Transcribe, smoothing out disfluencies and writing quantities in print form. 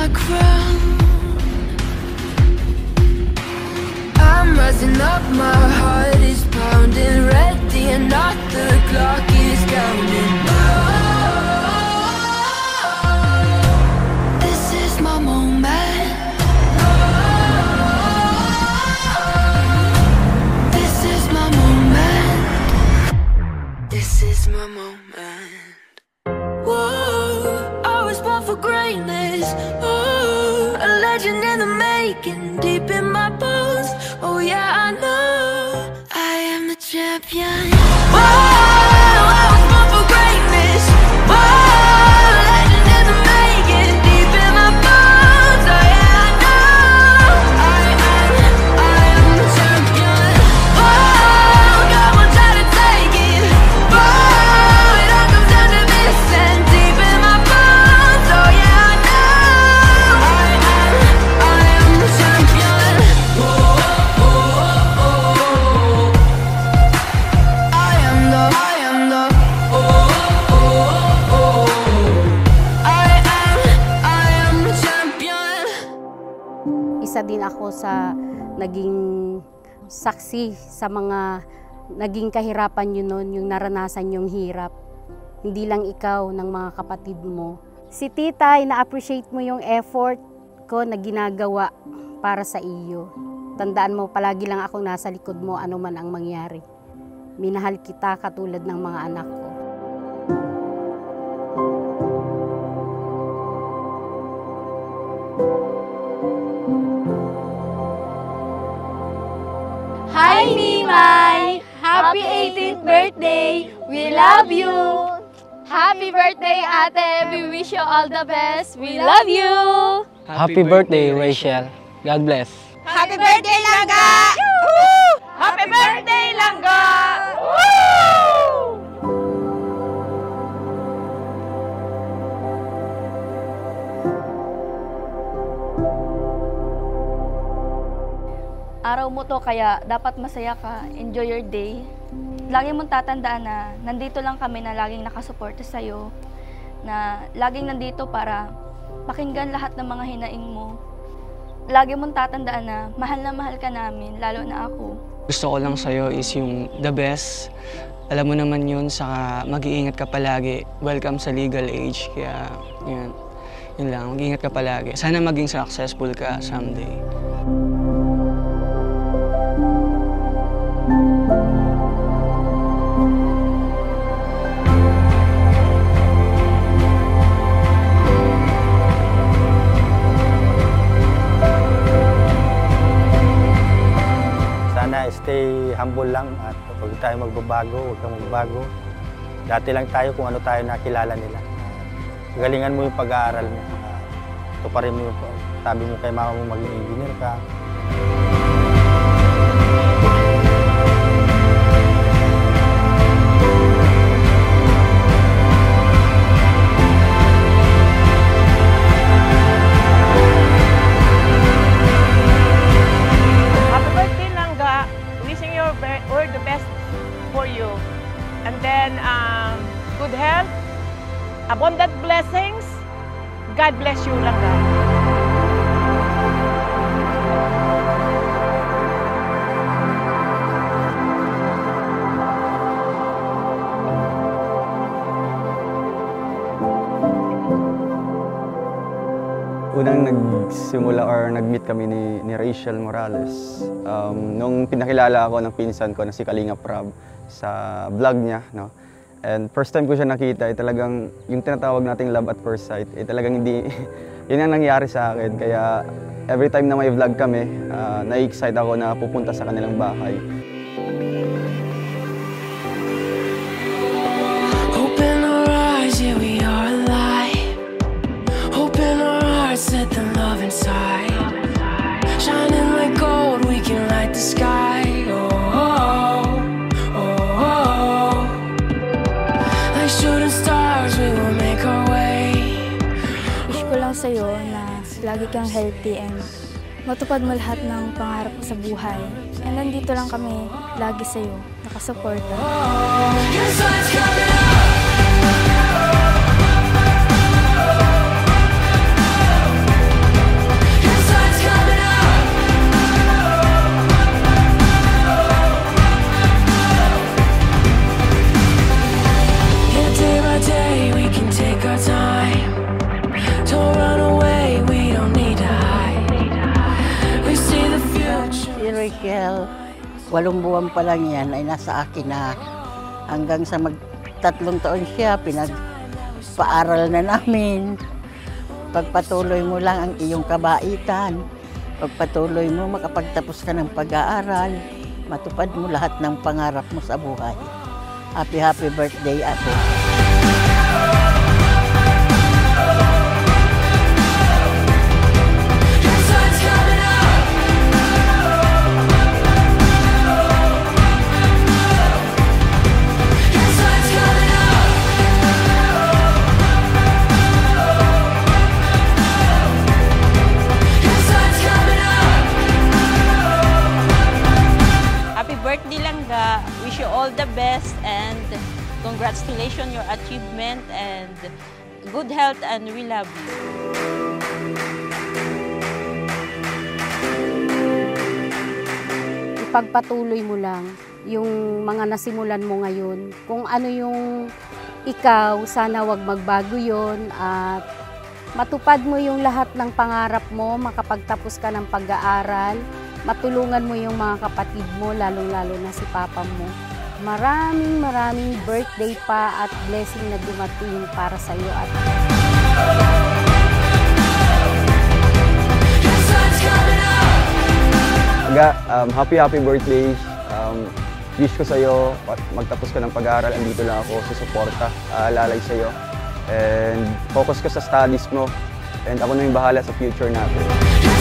my crown. I'm rising up, my heart is pounding, ready or not, the clock is counting. This is my moment. This is my moment. This is my moment. Whoa, I was born for greatness. Oh, a legend in the making, deep in my bones. Oh yeah, I know I am the champion. Whoa, I was born for greatness. Whoa, a legend in the making, deep in my bones. Oh yeah, I know I am the champion. Whoa, God will try to take it. Whoa, it all comes down to this, and deep in my bones. Oh yeah, I know I am the champion. Whoa, I am the champion. Isa din ako sa naging saksi sa mga naging kahirapan yun noon, yung naranasan yung hirap. Hindi lang ikaw, ng mga kapatid mo. Si Tita, na-appreciate mo yung effort ko na ginagawa para sa iyo. Tandaan mo, palagi lang akong nasa likod mo, ano man ang mangyari. Minahal kita katulad ng mga anak ko. Hi, Nimay! Happy 18th birthday! We love you! Happy birthday, Ate! We wish you all the best! We love you! Happy birthday, Rachel. God bless. Happy birthday, Langga! Happy birthday, Langga! Araw mo to, kaya dapat masaya ka. Enjoy your day. Lagi mong tatandaan na nandito lang kami na laging nakasuporta sa'yo. Na laging nandito para pakinggan lahat ng mga hinaing mo. Lagi mong tatandaan na mahal ka namin, lalo na ako. Gusto ko lang sa'yo is yung the best. Alam mo naman yun, saka mag-iingat ka palagi. Welcome sa legal age, kaya yun lang, mag-iingat ka palagi. Sana maging successful ka someday. Sana stay humble lang at huwag tayo magbabago, huwag kang magbago. Dati lang tayo kung ano tayo nakilala nila. Galingan mo yung pag-aaral mo. Tuparin mo yung sabi mo kay mama mo maging engineer ka. All the best for you, and then good health, abundant blessings. God bless you, Langga. Unang nagsimula or nag-meet kami ni Rachel Morales. Nung pinakilala ako ng pinsan ko na si Kalinga Prab sa vlog niya, no? And first time ko siya nakita, talagang yung tinatawag nating love at first sight, talagang hindi, yun ang nangyari sa akin. Kaya every time na may vlog kami, na-excite ako na pupunta sa kanilang bahay. Open our eyes, yeah, we are alive. Open our hearts, let the love inside. Shining like gold, we can light the sky. Oh, oh, oh, oh, oh. Like shooting stars, we will make our way. Wish ko lang sa'yo na lagi kang healthy and matupad mo lahat ng pangarap mo sa buhay. And nandito lang kami lagi sa'yo, nakasuporta. 8 buwan pa lang yan ay nasa akin na. Hanggang sa 3 taon siya, pinagpaaral na namin. Pagpatuloy mo lang ang iyong kabaitan. Pagpatuloy mo, makapagtapos ka ng pag-aaral. Matupad mo lahat ng pangarap mo sa buhay. Happy birthday, ate. Birthday Langga, wish you all the best and congratulations your achievement and good health and we love you. Ipagpatuloy mo lang yung mga nasimulan mo ngayon. Kung ano yung ikaw, sana wag magbago yon at matupad mo yung lahat ng pangarap mo, makapagtapos ka ng pag-aaral, matulungan mo yung mga kapatid mo, lalong-lalo na si papa mo. Maraming birthday pa at blessing na dumating para sa iyo at happy birthday. Wish ko sa iyo magtapos ka ng pag-aaral, andito lang ako sa suporta, lalay sa iyo. And focus ka sa studies mo and ako na yung bahala sa future natin.